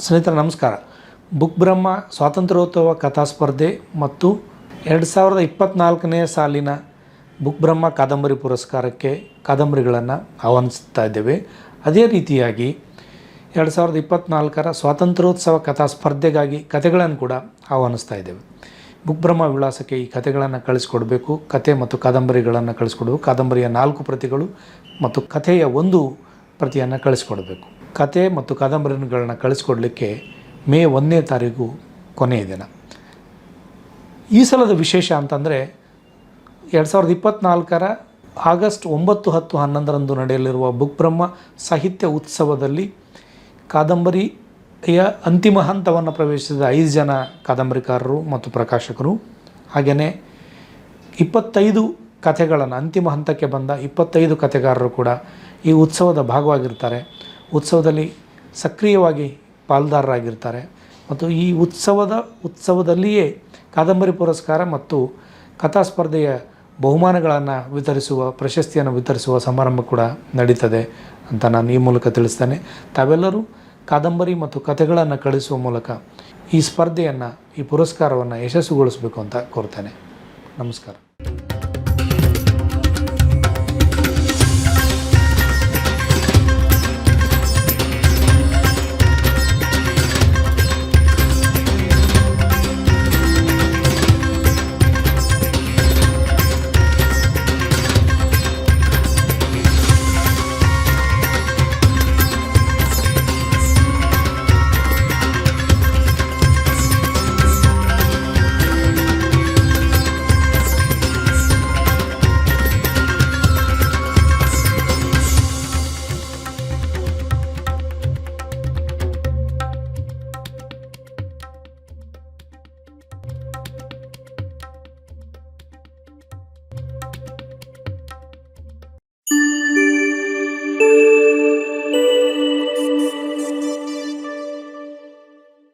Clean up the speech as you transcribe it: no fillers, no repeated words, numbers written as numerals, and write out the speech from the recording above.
ಸ್ನೇಹಿತರೆ ನಮಸ್ಕಾರ. ಬುಕ್ ಬ್ರಹ್ಮ ಸ್ವಾತಂತ್ರ್ಯೋತ್ಸವ ಕಥಾ ಸ್ಪರ್ಧೆ ಮತ್ತು 2024ನೇ ಸಾಲಿನ ಬುಕ್ ಬ್ರಹ್ಮ ಕಾದಂಬರಿ ಪುರಸ್ಕಾರಕ್ಕೆ ಕಾದಂಬರಿಗಳನ್ನು ಆಹ್ವಾನಿಸ್ತಾ ಇದ್ದೇವೆ. ಅದೇ ರೀತಿಯಾಗಿ 2024ರ ಸ್ವಾತಂತ್ರ್ಯೋತ್ಸವ ಕಥಾ ಸ್ಪರ್ಧೆಗಾಗಿ ಕಥೆಗಳನ್ನು ಕೂಡ ಆಹ್ವಾನಿಸ್ತಾ ಇದ್ದೇವೆ. ಬುಕ್ ಬ್ರಹ್ಮ ವಿಳಾಸಕ್ಕೆ ಈ ಕಥೆಗಳನ್ನು ಕಳಿಸ್ಕೊಡ್ಬೇಕು. ಕತೆ ಮತ್ತು ಕಾದಂಬರಿಗಳನ್ನು ಕಳಿಸ್ಕೊಡ್ಬೇಕು. ಕಾದಂಬರಿಯ 4 ಪ್ರತಿಗಳು ಮತ್ತು ಕಥೆಯ 1 ಪ್ರತಿಯನ್ನು ಕಳಿಸ್ಕೊಡ್ಬೇಕು. ಕತೆ ಮತ್ತು ಕಾದಂಬರಿಗಳನ್ನ ಕಳಿಸ್ಕೊಡ್ಲಿಕ್ಕೆ ಮೇ 1ನೇ ತಾರೀಕು ಕೊನೆಯ ದಿನ. ಈ ಸಲದ ವಿಶೇಷ ಅಂತಂದರೆ 2024ರ ಆಗಸ್ಟ್ 9, 10, 11ರಂದು ನಡೆಯಲಿರುವ ಬುಕ್ ಬ್ರಹ್ಮ ಸಾಹಿತ್ಯ ಉತ್ಸವದಲ್ಲಿ ಕಾದಂಬರಿಯ ಅಂತಿಮ ಹಂತವನ್ನು ಪ್ರವೇಶಿಸಿದ 5 ಜನ ಕಾದಂಬರಿಕಾರರು ಮತ್ತು ಪ್ರಕಾಶಕರು, ಹಾಗೆಯೇ 25 ಕಥೆಗಳನ್ನು ಅಂತಿಮ ಹಂತಕ್ಕೆ ಬಂದ 25 ಕಥೆಗಾರರು ಕೂಡ ಈ ಉತ್ಸವದ ಭಾಗವಾಗಿರ್ತಾರೆ. ಉತ್ಸವದಲ್ಲಿ ಸಕ್ರಿಯವಾಗಿ ಪಾಲ್ದಾರರಾಗಿರ್ತಾರೆ ಮತ್ತು ಈ ಉತ್ಸವದಲ್ಲಿಯೇ ಕಾದಂಬರಿ ಪುರಸ್ಕಾರ ಮತ್ತು ಕಥಾ ಸ್ಪರ್ಧೆಯ ಬಹುಮಾನಗಳನ್ನು ವಿತರಿಸುವ, ಪ್ರಶಸ್ತಿಯನ್ನು ವಿತರಿಸುವ ಸಮಾರಂಭ ಕೂಡ ನಡೀತದೆ ಅಂತ ನಾನು ಈ ಮೂಲಕ ತಿಳಿಸ್ತೇನೆ. ತಾವೆಲ್ಲರೂ ಕಾದಂಬರಿ ಮತ್ತು ಕಥೆಗಳನ್ನು ಕಳಿಸುವ ಮೂಲಕ ಈ ಸ್ಪರ್ಧೆಯನ್ನು, ಈ ಪುರಸ್ಕಾರವನ್ನು ಯಶಸ್ವಿಗೊಳಿಸಬೇಕು ಅಂತ ಕೋರ್ತೇನೆ. ನಮಸ್ಕಾರ.